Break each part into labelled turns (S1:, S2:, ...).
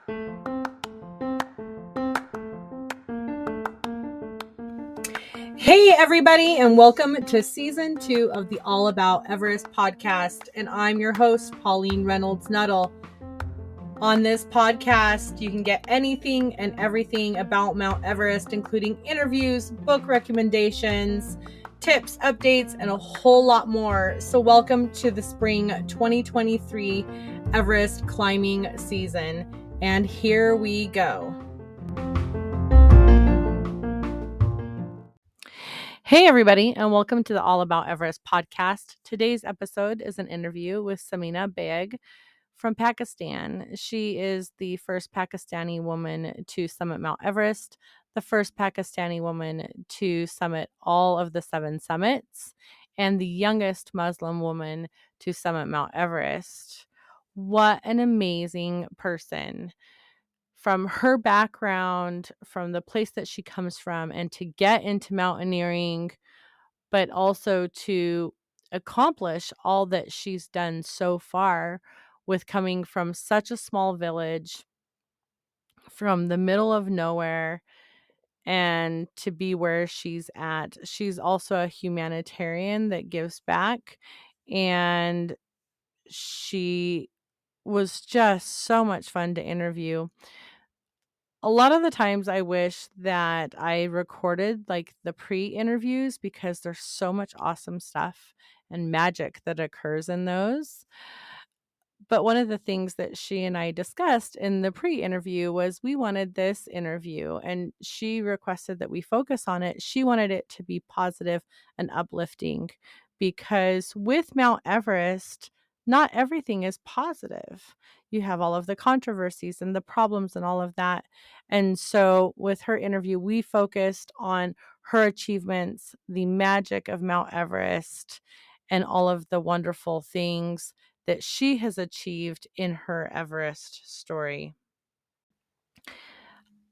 S1: Hey, everybody, and welcome to season 2 of the All About Everest podcast. And I'm your host, Pauline Reynolds Nuttall. On this podcast, you can get anything and everything about Mount Everest, including interviews, book recommendations, tips, updates, and a whole lot more. So, welcome to the spring 2023 Everest climbing season. And here we go. Hey, everybody, and welcome to the All About Everest podcast. Today's episode is an interview with Samina Baig from Pakistan. She is the first Pakistani woman to summit Mount Everest, the first Pakistani woman to summit all of the 7 summits, and the youngest Muslim woman to summit Mount Everest. What an amazing person. From her background, from the place that she comes from, and to get into mountaineering, but also to accomplish all that she's done so far with coming from such a small village, from the middle of nowhere, and to be where she's at. She's also a humanitarian that gives back, and she was just so much fun to interview. A lot of the times I wish that I recorded like the pre-interviews because there's so much awesome stuff and magic that occurs in those. But one of the things that she and I discussed in the pre-interview was we wanted this interview, and she requested that we focus on it. She wanted it to be positive and uplifting because with Mount Everest, not everything is positive. You have all of the controversies and the problems and all of that. And so with her interview, we focused on her achievements, the magic of Mount Everest, and all of the wonderful things that she has achieved in her Everest story.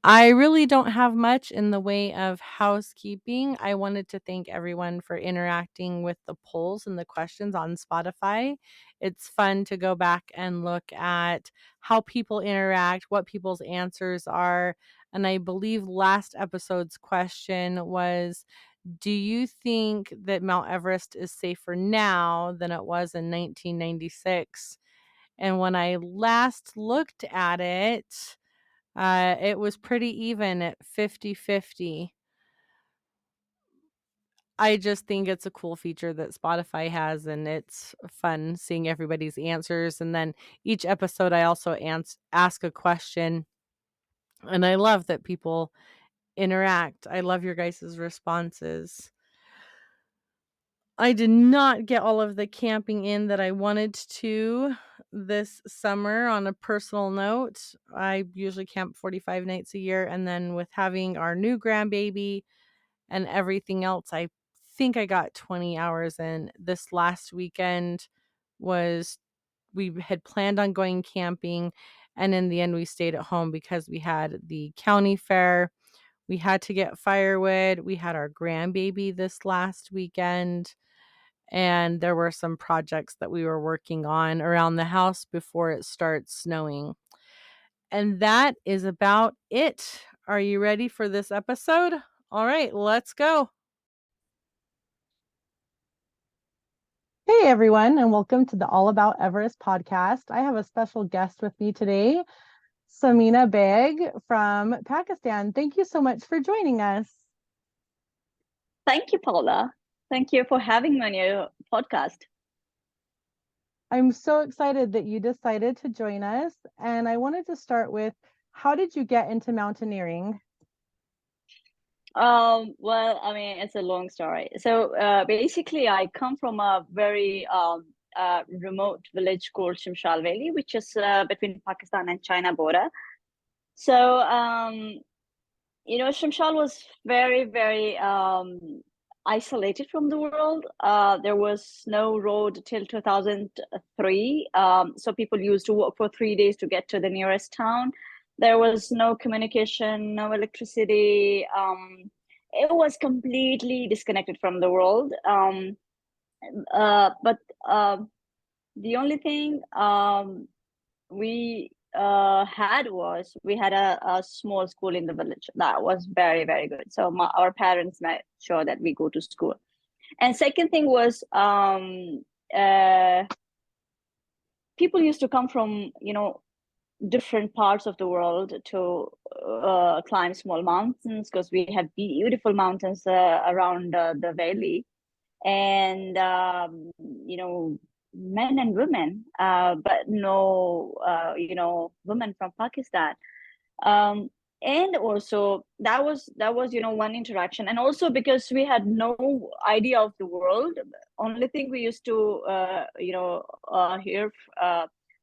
S1: I really don't have much in the way of housekeeping. I wanted to thank everyone for interacting with the polls and the questions on Spotify. It's fun to go back and look at how people interact, what people's answers are. And I believe last episode's question was, do you think that Mount Everest is safer now than it was in 1996? And when I last looked at it was pretty even at 50-50. I just think it's a cool feature that Spotify has, and it's fun seeing everybody's answers. And then each episode, I also ask a question, and I love that people interact. I love your guys' responses. I did not get all of the camping in that I wanted to this summer. On a personal note, I usually camp 45 nights a year, and then with having our new grandbaby and everything else, I think I got 20 hours in. This last weekend we had planned on going camping, and in the end we stayed at home because we had the county fair. We had to get firewood. We had our grandbaby this last weekend, and there were some projects that we were working on around the house before it starts snowing. And that is about it. Are you ready for this episode? All right, let's go. Hey, everyone, and welcome to the All About Everest podcast. I have a special guest with me today, Samina Baig from Pakistan. Thank you so much for joining us.
S2: Thank you, Paula. Thank you for having me on your podcast.
S1: I'm so excited that you decided to join us. And I wanted to start with, how did you get into mountaineering?
S2: Well, I mean, it's a long story. So basically, I come from a very remote village called Shimshal Valley, which is between Pakistan and China border. So, Shimshal was very, very isolated from the world. There was no road till 2003. So people used to walk for 3 days to get to the nearest town. There was no communication, no electricity. It was completely disconnected from the world. But the only thing we had was we had a small school in the village that was very, very good. So our parents made sure that we go to school. And second thing was uh, people used to come from, different parts of the world to climb small mountains because we have beautiful mountains around the valley. And men and women, but no women from Pakistan. um and also that was one interaction, and also because we had no idea of the world. Only thing we used to hear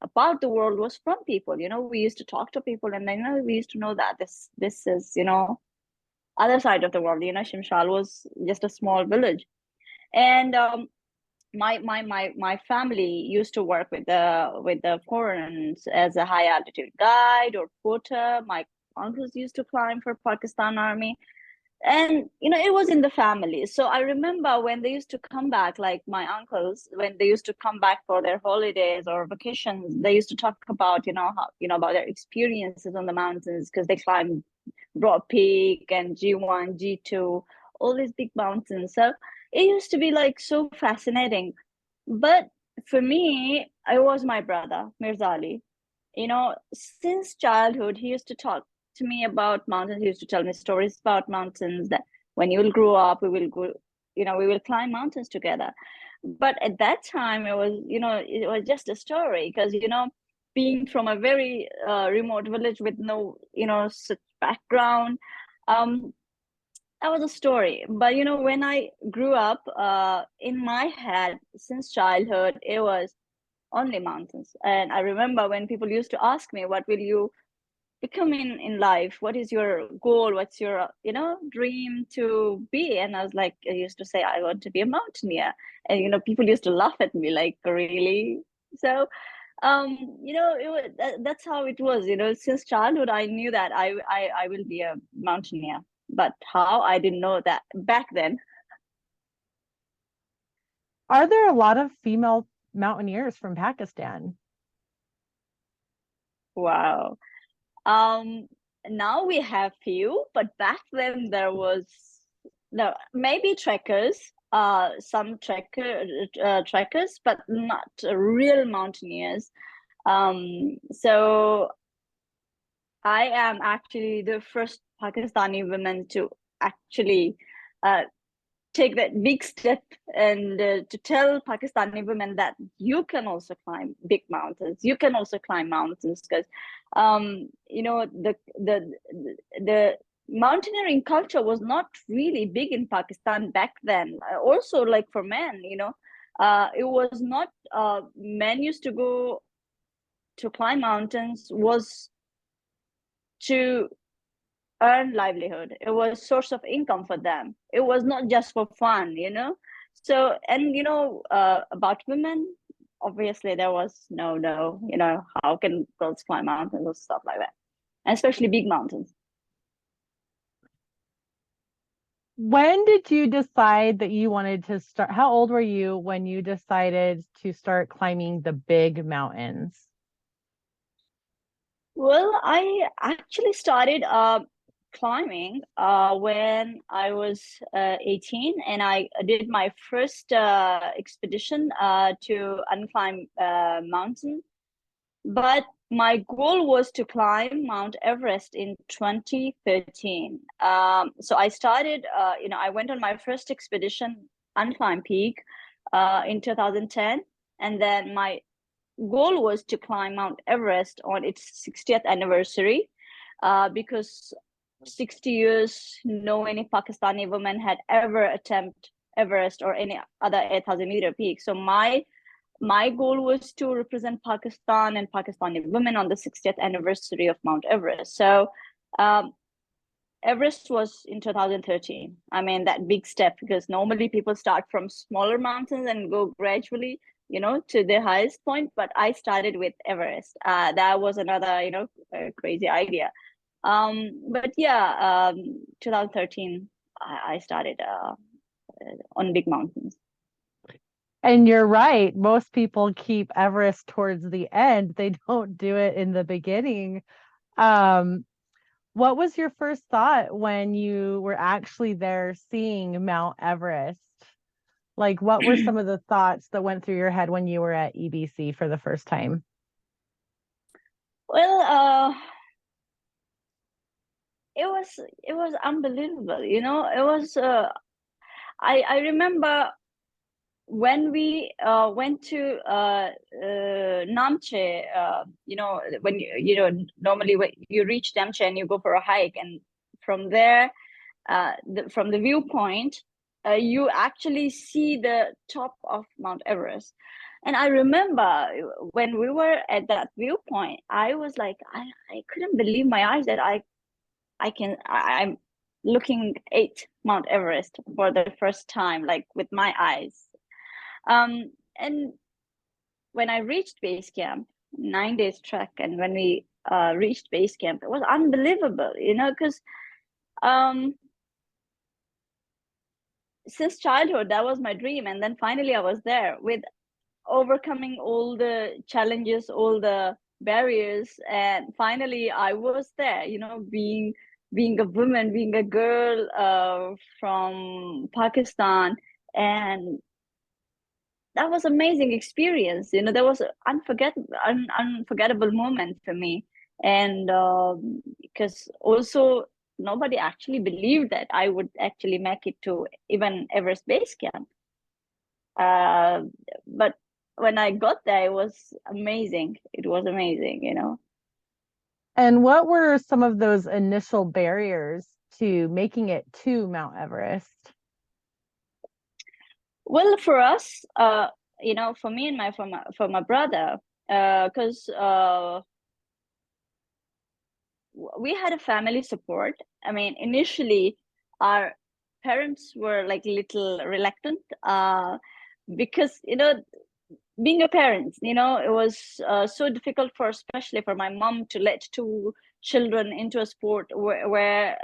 S2: about the world was from people. We used to talk to people, and then we used to know that this is other side of the world. Shimshal was just a small village. And my family used to work with the foreigners as a high altitude guide or porter. My uncles used to climb for Pakistan Army, and it was in the family. So I remember when they used to come back, like my uncles, when they used to come back for their holidays or vacations, they used to talk about how about their experiences on the mountains, because they climbed Broad Peak and G1, G2, all these big mountains. So it used to be like so fascinating. But for me, it was my brother, Mirzali. Since childhood, he used to talk to me about mountains. He used to tell me stories about mountains, that when you will grow up, we will go, we will climb mountains together. But at that time, it was just a story, because, being from a very remote village with no, such background, um, that was a story. But when I grew up, in my head since childhood, it was only mountains. And I remember when people used to ask me, what will you become in life? What is your goal? What's your dream to be? And I was like, I used to say, I want to be a mountaineer. And people used to laugh at me, like, really? So that's how it was. Since childhood, I knew that I will be a mountaineer. But how, I didn't know that back then.
S1: Are there a lot of female mountaineers from Pakistan?
S2: Wow. Um, Now we have few, but back then there was no, maybe trekkers, some trekkers, but not real mountaineers. So I am actually the first Pakistani woman to actually uh, take that big step, and to tell Pakistani women that you can also climb big mountains. You can also climb mountains, because the mountaineering culture was not really big in Pakistan back then. Also, like for men, it was not. Men used to go to climb mountains was to earn livelihood. It was source of income for them. It was not just for fun. So, and about women, obviously there was no, how can girls climb mountains or stuff like that, and especially big mountains.
S1: When did you decide that you wanted to start? How old were you when you decided to start climbing the big mountains?
S2: Well, I actually started climbing when I was 18, and I did my first expedition to unclimb mountain. But my goal was to climb Mount Everest in 2013. So I started, I went on my first expedition, unclimb peak, in 2010. And then my goal was to climb Mount Everest on its 60th anniversary, because 60 years, no any Pakistani woman had ever attempted Everest or any other 8,000-meter peak. So my goal was to represent Pakistan and Pakistani women on the 60th anniversary of Mount Everest. So um, Everest was in 2013. I mean, that big step, because normally people start from smaller mountains and go gradually, to the highest point. But I started with Everest. That was another, crazy idea. But yeah, 2013, I started on big mountains.
S1: And you're right. Most people keep Everest towards the end. They don't do it in the beginning. Um, what was your first thought when you were actually there seeing Mount Everest? Like, what were some of the thoughts that went through your head when you were at EBC for the first time?
S2: Well, it was unbelievable. It was. I remember when we went to Namche. When normally when you reach Namche and you go for a hike, and from there, from the viewpoint, you actually see the top of Mount Everest. And I remember when we were at that viewpoint, I was like, I couldn't believe my eyes that I'm looking at Mount Everest for the first time, like with my eyes. And when I reached base camp, 9 days trek, and when we reached base camp, it was unbelievable, because um, since childhood, that was my dream. And then finally, I was there with overcoming all the challenges, all the barriers, and finally, I was there. Being a woman, being a girl from Pakistan, and that was amazing experience. That was unforgettable moment for me. And because also nobody actually believed that I would actually make it to even Everest base camp. uh, but when I got there, it was amazing. It was amazing.
S1: And what were some of those initial barriers to making it to Mount Everest?
S2: Well, for us, for me and for my brother, because we had a family support. I mean, initially, our parents were like little reluctant, because being a parent, it was so difficult for, especially for my mom, to let two children into a sport where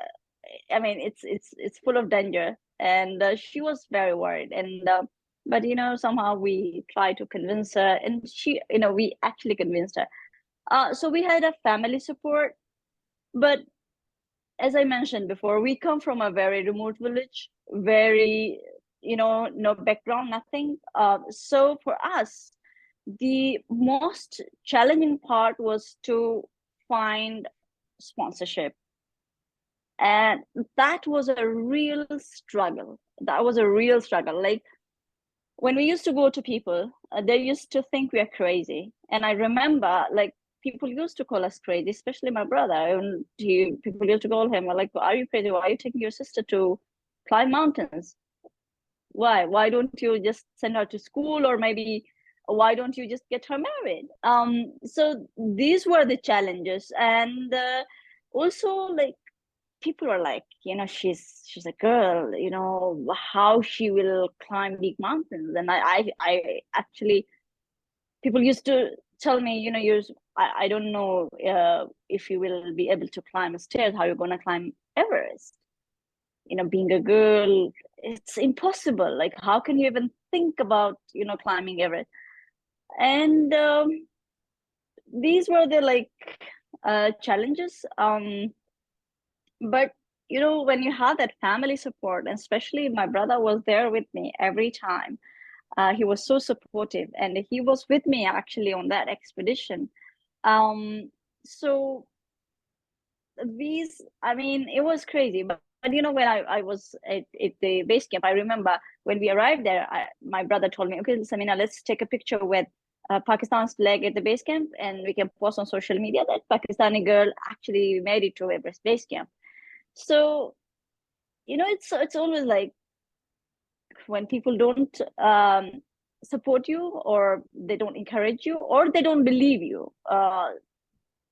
S2: I mean, it's full of danger, and she was very worried. And but somehow we tried to convince her, and we actually convinced her. So we had a family support, but as I mentioned before, we come from a very remote village, very, no background, nothing. So for us, the most challenging part was to find sponsorship. And that was a real struggle. That was a real struggle. Like when we used to go to people, they used to think we are crazy. And I remember, like, people used to call us crazy, especially my brother. And people used to call him, like, are you crazy? Why are you taking your sister to climb mountains? Why don't you just send her to school, or maybe why don't you just get her married? So these were the challenges. And also, like, people are like, she's a girl, how she will climb big mountains. And I actually, people used to tell me, I don't know if you will be able to climb a stairs, how you're going to climb Everest. Being a girl, it's impossible. Like, how can you even think about, climbing Everest? And these were the, like, challenges. But when you have that family support, and especially my brother was there with me every time. He was so supportive, and he was with me actually on that expedition. So these, I mean, it was crazy. But when I was at the base camp, I remember when we arrived there, my brother told me, okay, Samina, let's take a picture with Pakistan's flag at the base camp, and we can post on social media that Pakistani girl actually made it to Everest base camp. So it's always like, when people don't support you, or they don't encourage you, or they don't believe you. I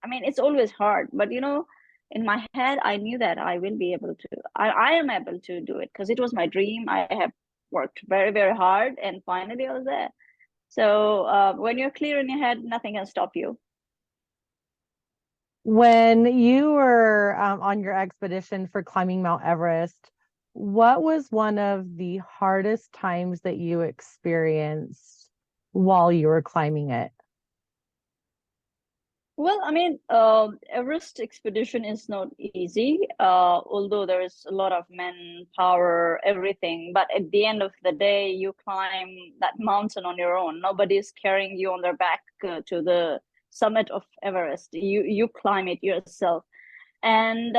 S2: mean, it's always hard. But in my head, I knew that I will be able to. I am able to do it, because it was my dream. I have worked very, very hard, and finally I was there. So when you're clear in your head, nothing can stop you.
S1: When you were on your expedition for climbing Mount Everest, What was one of the hardest times that you experienced while you were climbing it?
S2: Well, I mean, Everest expedition is not easy, although there is a lot of manpower, everything. But at the end of the day, you climb that mountain on your own. Nobody is carrying you on their back to the summit of Everest. You climb it yourself. And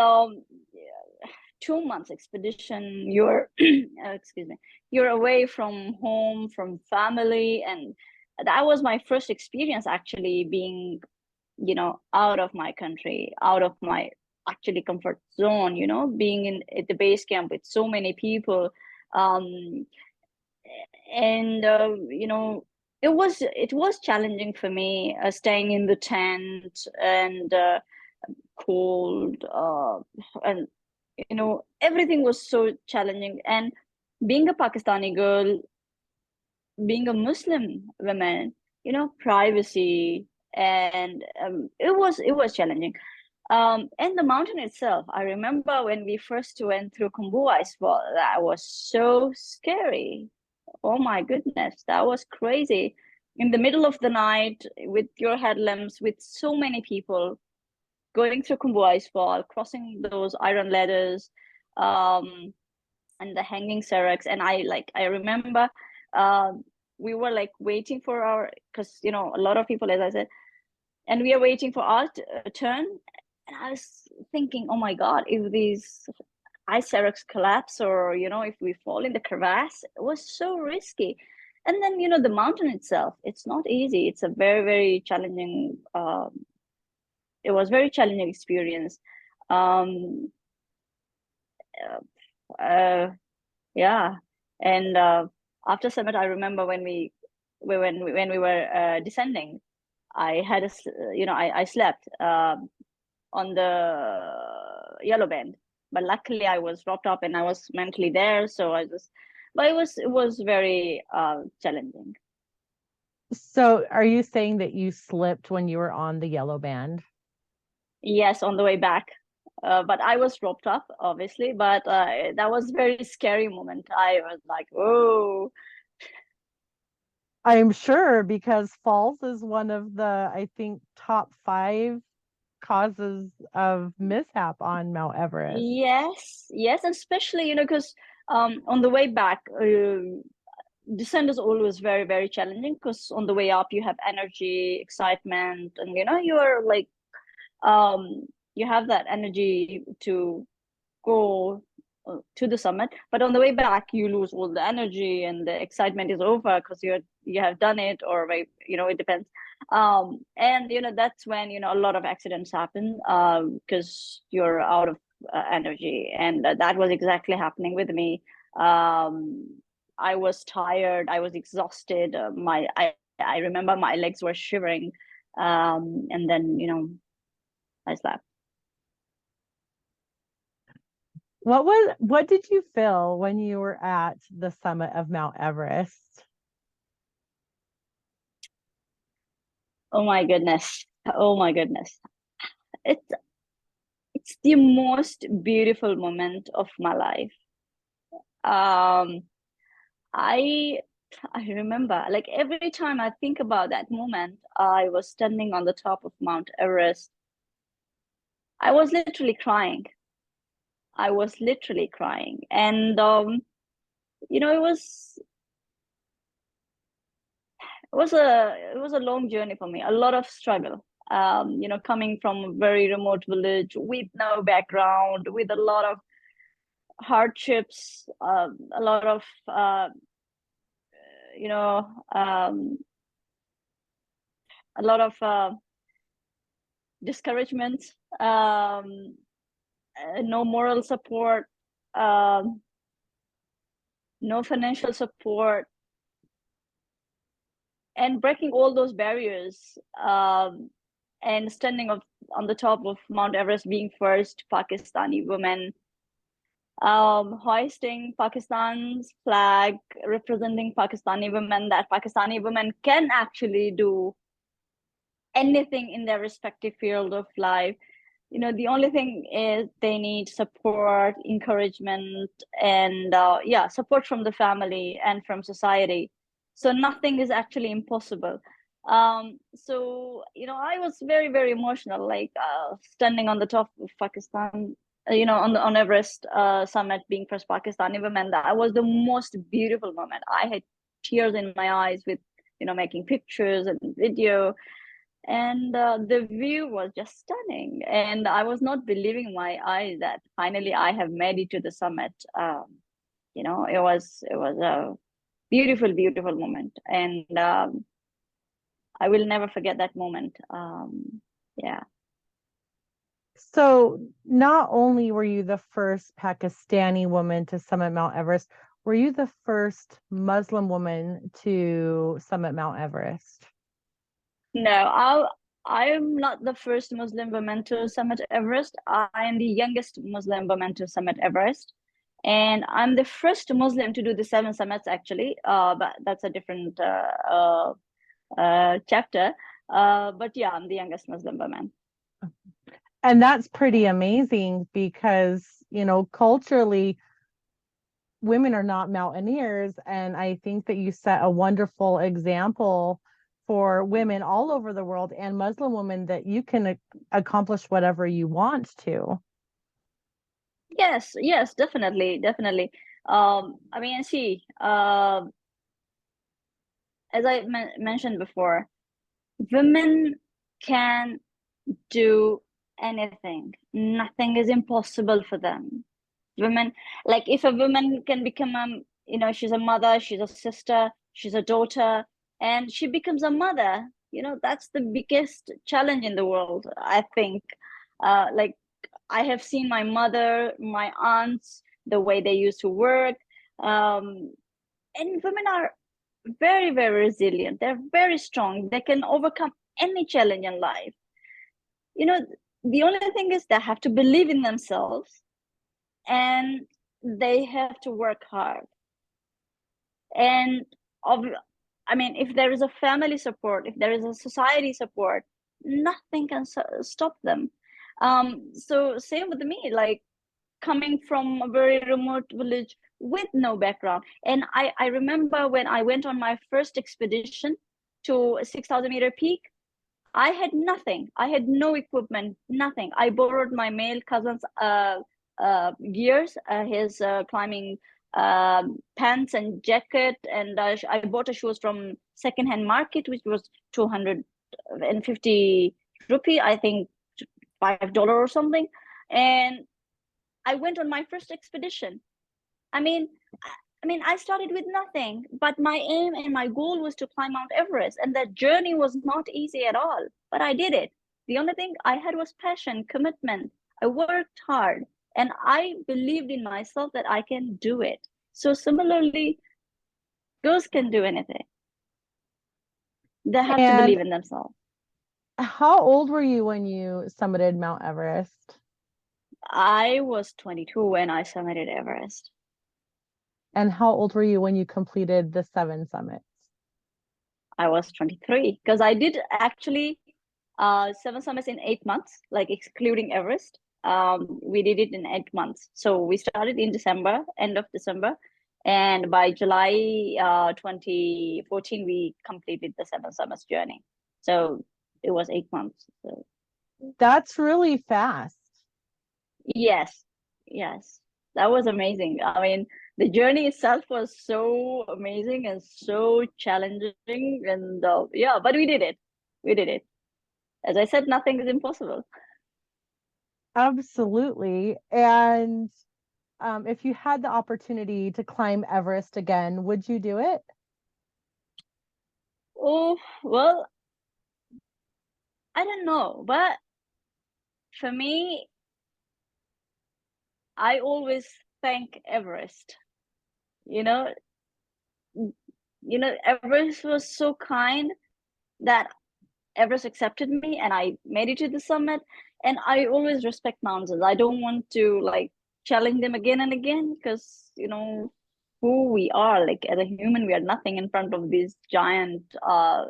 S2: 2 months expedition, you're excuse me, you're away from home, from family, and that was my first experience actually being out of my country, out of my actually comfort zone, being in at the base camp with so many people. um and it was challenging for me, staying in the tent, and cold, and everything was so challenging. And being a Pakistani girl, being a Muslim woman, privacy, and it was challenging. And the mountain itself, I remember when we first went through Kumbu Icefall, that was so scary. Oh my goodness, that was crazy. In the middle of the night, with your headlamps, with so many people going through Kumbu Icefall, crossing those iron ladders, um, and the hanging seracs. And I remember, uh, we were like waiting for our, because a lot of people, as I said, and we are waiting for our turn. And I was thinking, oh my God, if these ice seracs collapse, or if we fall in the crevasse, it was so risky. And then the mountain itself, it's not easy. It's a very, very challenging, it was very challenging experience. um uh, uh, yeah. And after summit, I remember when we were descending, I had I slept on the yellow band, but luckily I was ropped up and I was mentally there, so I just, but it was very challenging.
S1: So, are you saying that you slipped when you were on the yellow band?
S2: Yes, on the way back. But I was roped up, obviously, but that was very scary moment. I was like, "Whoa!"
S1: I'm sure because falls is one of the, I think, top five causes of mishap on Mount Everest.
S2: Yes, yes, especially because on the way back, descent is always very, very challenging, because on the way up you have energy, excitement, and you are like, you have that energy to go to the summit. But on the way back, you lose all the energy, and the excitement is over because you have done it, or like, it depends. And that's when a lot of accidents happen, because you're out of energy, and that was exactly happening with me. um I was tired, I was exhausted, I remember my legs were shivering. And then I slept.
S1: What did you feel when you were at the summit of Mount Everest?
S2: Oh my goodness. Oh my goodness. It's it's the most beautiful moment of my life. Um, I I remember, like, every time I think about that moment, I was standing on the top of Mount Everest. I was literally crying. I was literally crying. And it was a long journey for me, a lot of struggle. Coming from a very remote village with no background, with a lot of hardships, a lot of you know um, a lot of discouragement, no moral support, um, no financial support, and breaking all those barriers, and standing on the top of Mount Everest, being first Pakistani woman, hoisting Pakistan's flag, representing Pakistani women, that Pakistani women can actually do anything in their respective field of life. the only thing is they need support, encouragement, and yeah, support from the family and from society. So nothing is actually impossible. So I was very, very emotional, like standing on the top of Pakistan, on Everest summit, being first Pakistani woman. That was the most beautiful moment. I had tears in my eyes with making pictures and video, and the view was just stunning, and I was not believing my eyes that finally I have made it to the summit. It was a beautiful, beautiful moment, and I will never forget that moment. Yeah.
S1: So, not only were you the first Pakistani woman to summit Mount Everest, were you the first Muslim woman to summit Mount Everest?
S2: No, I'm not the first Muslim woman to summit Everest. I am the youngest Muslim woman to summit Everest. And I'm the first Muslim to do the seven summits, actually. But that's a different chapter. But yeah, I'm the youngest Muslim woman.
S1: And that's pretty
S2: Yeah.
S1: amazing because, culturally, women are not mountaineers. And I think that you set a wonderful example for women all over the world and Muslim women that you can accomplish whatever you want to.
S2: Yes, yes, definitely, definitely. I mean, see, as I mentioned before, women can do anything. Nothing is impossible for them. Women, like if a woman can become she's a mother, she's a sister, she's a daughter, and she becomes a mother, that's the biggest challenge in the world, I think. Like I have seen my mother, my aunts, the way they used to work. And women are very, very resilient. They're very strong. They can overcome any challenge in life. You know, the only thing is they have to believe in themselves, and they have to work hard. And of, I mean, if there is a family support, if there is a society support, nothing can stop them. So same with me, like coming from a very remote village with no background. And I remember when I went on my first expedition to a 6,000-meter peak, I had nothing. I had no equipment, nothing. I borrowed my male cousin's gears, his climbing pants and jacket, and I bought a shoes from secondhand market, which was 250 rupee, I think $5 or something. And I went on my first expedition. I mean, I started with nothing, but my aim and my goal was to climb Mount Everest, and that journey was not easy at all. But I did it. The only thing I had was passion, commitment. I worked hard, and I believed in myself that I can do it. So similarly, girls can do anything. They have to
S1: And
S2: believe in themselves.
S1: how old were you when you summited Mount Everest?
S2: I was 22 when I summited Everest.
S1: And how old were you when you completed the seven summits?
S2: I was 23 because I did actually seven summits in 8 months, like excluding Everest. We did it in 8 months. So we started in December, end of December, and by July 2014, we completed the seven summits journey. So it was 8 months. So
S1: That's really fast.
S2: yes, yes, that was amazing. I mean, the journey itself was so amazing and so challenging, and yeah, but we did it. We did it. As I said, nothing is impossible.
S1: Absolutely. And if you had the opportunity to climb Everest again, would you do it?
S2: Oh, well, I don't know, but for me, I always thank Everest. You know, Everest was so kind that Everest accepted me and I made it to the summit. And I always respect mountains. I don't want to like challenge them again and again because, who we are, like as a human, we are nothing in front of this giant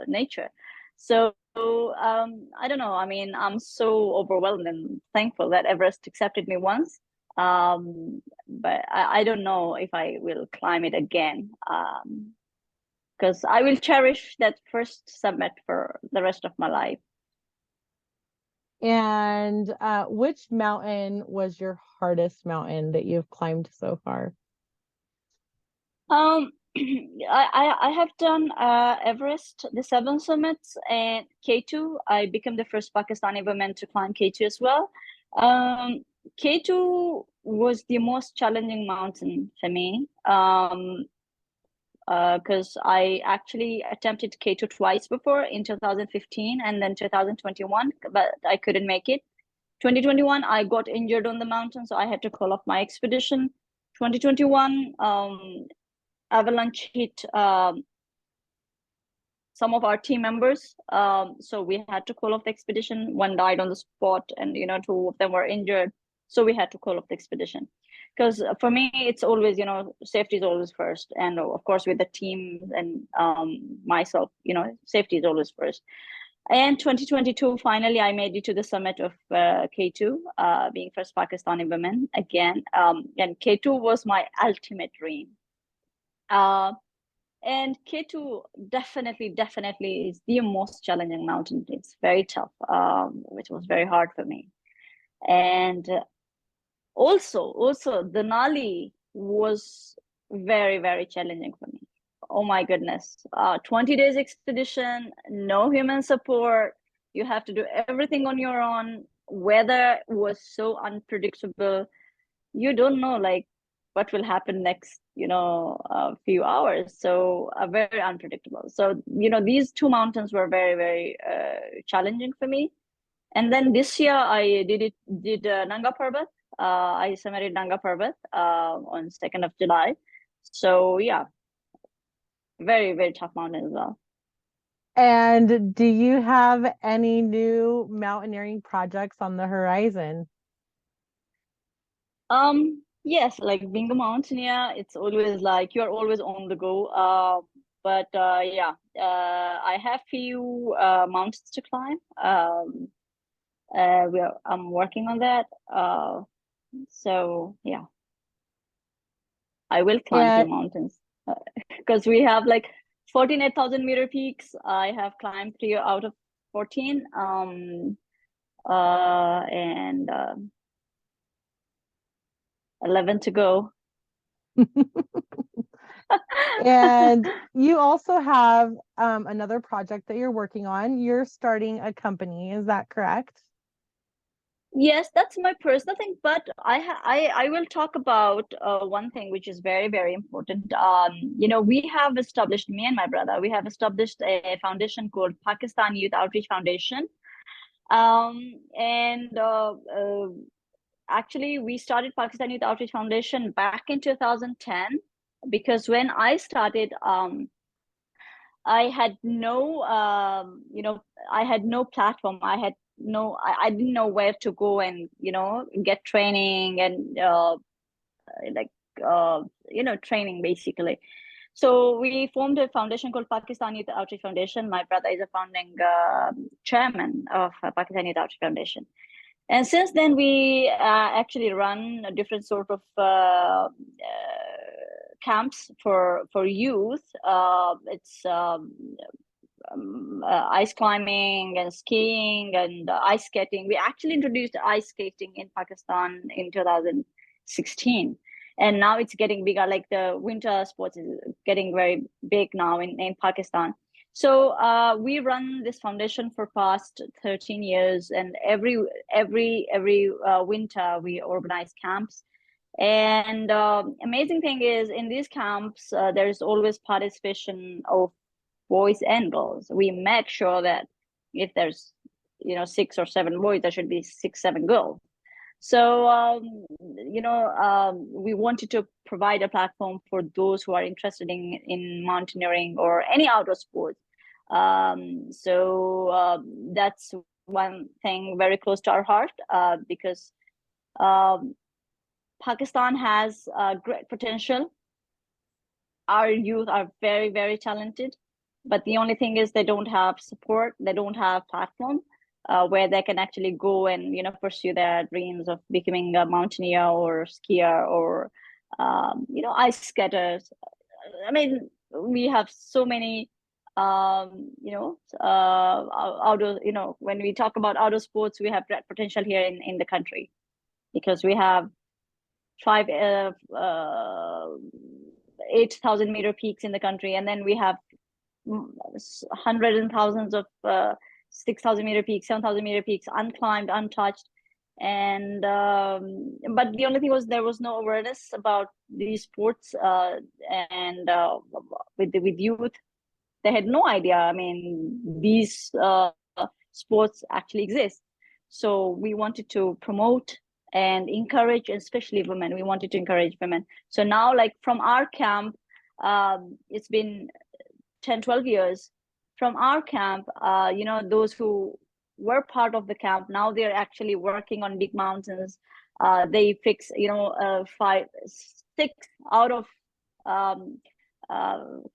S2: nature. So I don't know. I mean, I'm so overwhelmed and thankful that Everest accepted me once. But I don't know if I will climb it again. Because I will cherish that first summit for the rest of my life.
S1: And which mountain was your hardest mountain that you've climbed so far?
S2: Um, I have done Everest, the seven summits, and K2. I became the first Pakistani woman to climb K2 as well. Um, K2 was the most challenging mountain for me. Because I actually attempted K2 twice before in 2015 and then 2021, but I couldn't make it. 2021, I got injured on the mountain, so I had to call off my expedition. 2021, avalanche hit some of our team members, so we had to call off the expedition. One died on the spot, and two of them were injured, so we had to call off the expedition. Because for me, it's always safety is always first, and of course with the team and myself, safety is always first. And 2022, finally, I made it to the summit of K2, being first Pakistani woman again. And K2 was my ultimate dream. Uh, and K2 definitely is the most challenging mountain. It's very tough, which was very hard for me. And also Denali was very challenging for me. Oh my goodness. 20 days expedition, no human support. You have to do everything on your own. Weather was so unpredictable. You don't know like what will happen next, few hours. So very unpredictable. So, these two mountains were very challenging for me. And then this year I did Nanga Parbat. I summited Nanga Parbat on 2nd of July. So yeah, very tough mountain as well.
S1: And do you have any new mountaineering projects on the horizon?
S2: Yes, like being a mountaineer, it's always like you're always on the go. But yeah, I have few mountains to climb. I'm working on that. So yeah, I will climb few
S1: And
S2: mountains because we have like 14,800-meter peaks. I have climbed 3 out of 14. And 11 to go.
S1: and you also have another project that you're working on. You're starting a company, is that correct?
S2: Yes, that's my personal thing, but I will talk about one thing which is very important. We have established, me and my brother, we have established a foundation called Pakistan Youth Outreach Foundation. And Actually, we started Pakistan Youth Outreach Foundation back in 2010 because when I started, I had no, I had no platform. I didn't know where to go and, get training and like, training basically. So we formed a foundation called Pakistan Youth Outreach Foundation. My brother is a founding chairman of Pakistan Youth Outreach Foundation. And since then, we actually run a different sort of camps for youth. It's ice climbing and skiing and ice skating. We actually introduced ice skating in Pakistan in 2016. And now it's getting bigger, like the winter sports is getting very big now in Pakistan. So we run this foundation for past 13 years, and every winter we organize camps. And amazing thing is in these camps, there's always participation of boys and girls. We make sure that if there's 6 or 7 boys, there should be 6, 7 girls. So we wanted to provide a platform for those who are interested in mountaineering or any outdoor sports. That's one thing very close to our heart because um, Pakistan has great potential. Our youth are very talented. but the only thing is they don't have support, they don't have platform where they can actually go and pursue their dreams of becoming a mountaineer or skier or ice skaters. I mean, we have so many outdoor, when we talk about outdoor sports, we have great potential here in the country because we have five 8,000-meter peaks in the country, and then we have hundreds and thousands of 6,000-meter peaks, 7,000-meter peaks, unclimbed, untouched. And but the only thing was there was no awareness about these sports, and with youth, they had no idea. I mean, these sports actually exist. So we wanted to promote and encourage, especially women. We wanted to encourage women. So now, like from our camp, it's been 10, 12 years from our camp. Those who were part of the camp, now they're actually working on big mountains. They fix, five, six out of um,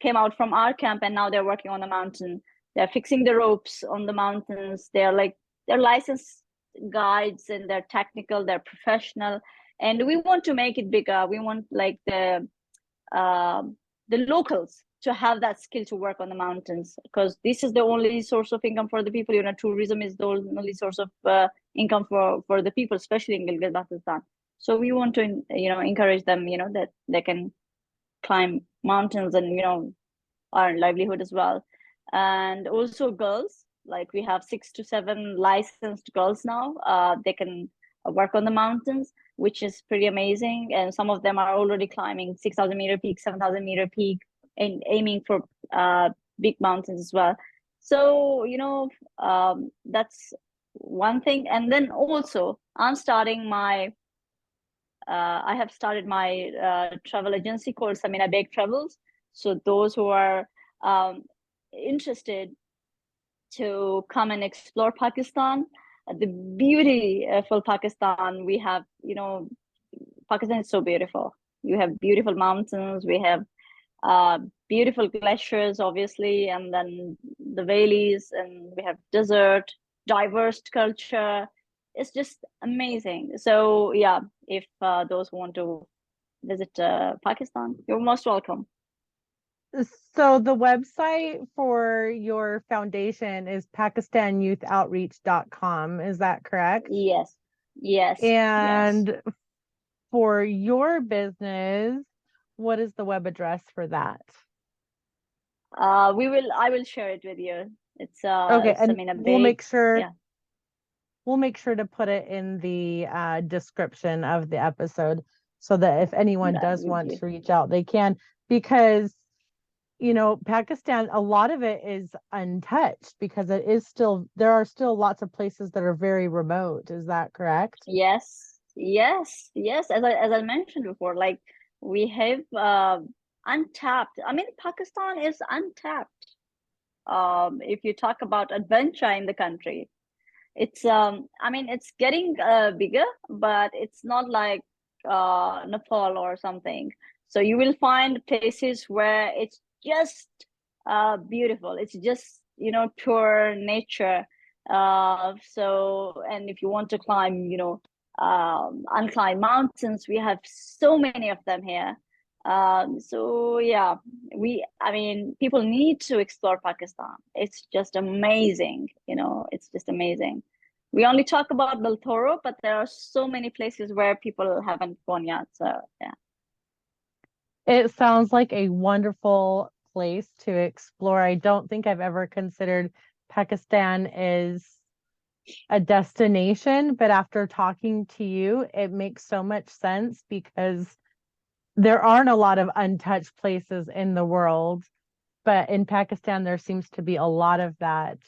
S2: came out from our camp, and now they're working on the mountain. They're fixing the ropes on the mountains. They're licensed guides, and they're technical, they're professional. And we want to make it bigger. We want like the locals to have that skill to work on the mountains, because this is the only source of income for the people. Tourism is the only source of income for the people, especially in Gilgit-Baltistan. So we want to encourage them, that they can climb mountains and earn livelihood as well. And also girls, like we have 6 to 7 licensed girls now. They can work on the mountains, which is pretty amazing. And some of them are already climbing 6,000-meter peak, 7,000-meter peak, and aiming for big mountains as well. So that's one thing. And then also I have started my travel agency called Samina Baig Travels. So those who are interested to come and explore Pakistan, the beautiful Pakistan we have, Pakistan is so beautiful. You have beautiful mountains, we have beautiful glaciers, obviously, and then the valleys, and we have desert, diverse culture. It's just amazing. So yeah, if those who want to visit Pakistan, you're most welcome.
S1: So the website for your foundation is pakistanyouth.outreach.com. Is that correct?
S2: Yes, yes, yes.
S1: And for your business, what is the web address for that?
S2: I will share it with you. It's
S1: Okay, and
S2: Samina Baig. Yeah,
S1: we'll make sure to put it in the description of the episode so that if anyone
S2: that
S1: does
S2: would
S1: want
S2: be
S1: to reach out, they can, because Pakistan, a lot of it is untouched because there are still lots of places that are very remote. Is that correct?
S2: yes, yes, yes. As I mentioned before, like we have untapped. I mean, Pakistan is untapped. If you talk about adventure in the country, it's I mean, it's getting bigger, but it's not like Nepal or something. So you will find places where it's just beautiful. It's just pure nature. So, and if you want to climb, unclimbed mountains, we have so many of them here. So yeah, I mean, people need to explore Pakistan. It's just amazing, it's just amazing. We only talk about Baltoro, but there are so many places where people haven't gone yet. So yeah.
S1: It sounds like a wonderful place to explore. I don't think I've ever considered Pakistan as a destination, but after talking to you, it makes so much sense because there aren't a lot of untouched places in the world, but in Pakistan, there seems to be a lot of that.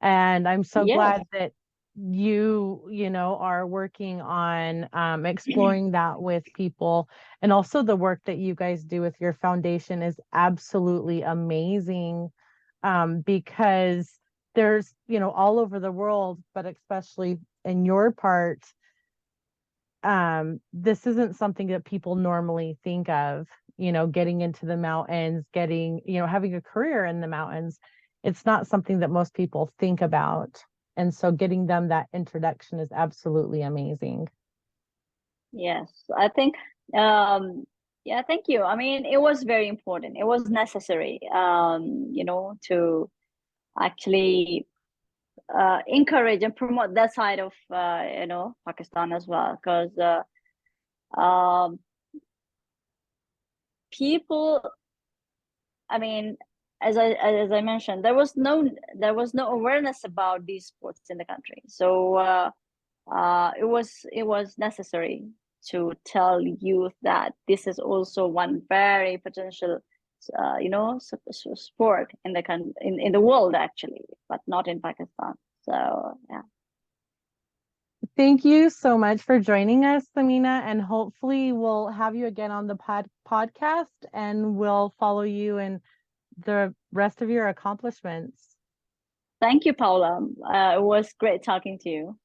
S1: And I'm so
S2: Yes.
S1: glad that are working on exploring that with people. And also the work that you guys do with your foundation is absolutely amazing, because there's, all over the world, but especially in your part, this isn't something that people normally think of. getting into the mountains, having a career in the mountains. It's not something that most people think about. And so getting them that introduction is absolutely amazing.
S2: Yes, I think, yeah, thank you. I mean, it was very important. It was necessary, to actually encourage and promote that side of, Pakistan as well. Because um, people, I mean, as I mentioned, there was no awareness about these sports in the country. So it was necessary to tell youth that this is also one very potential, sport in the world, actually, but not in Pakistan. So yeah.
S1: Thank you so much for joining us, Samina, and hopefully we'll have you again on the podcast and we'll follow you in the rest of your accomplishments.
S2: Thank you, Paula. It was great talking to you.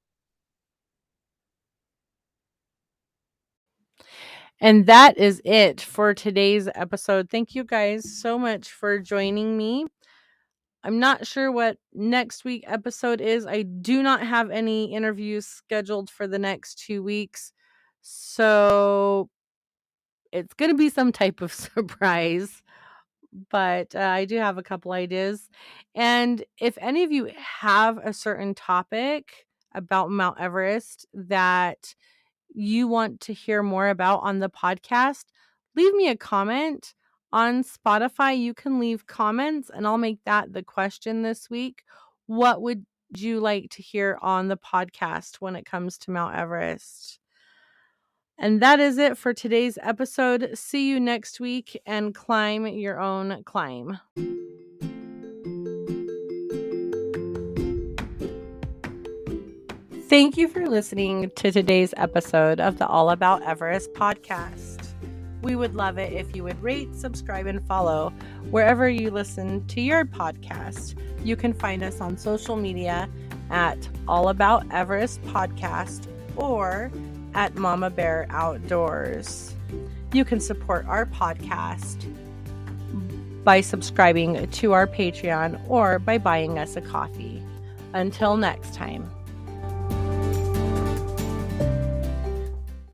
S1: And that is it for today's episode. Thank you guys so much for joining me. I'm not sure what next week episode is. I do not have any interviews scheduled for the next 2 weeks. So it's going to be some type of surprise, but I do have a couple ideas. And if any of you have a certain topic about Mount Everest that you want to hear more about on the podcast, leave me a comment. On Spotify, you can leave comments and I'll make that the question this week. What would you like to hear on the podcast when it comes to Mount Everest? And that is it for today's episode. See you next week and climb your own climb. Thank you for listening to today's episode of the All About Everest podcast. We would love it if you would rate, subscribe, and follow wherever you listen to your podcast. You can find us on social media at All About Everest Podcast or at Mama Bear Outdoors. You can support our podcast by subscribing to our Patreon or by buying us a coffee. Until next time.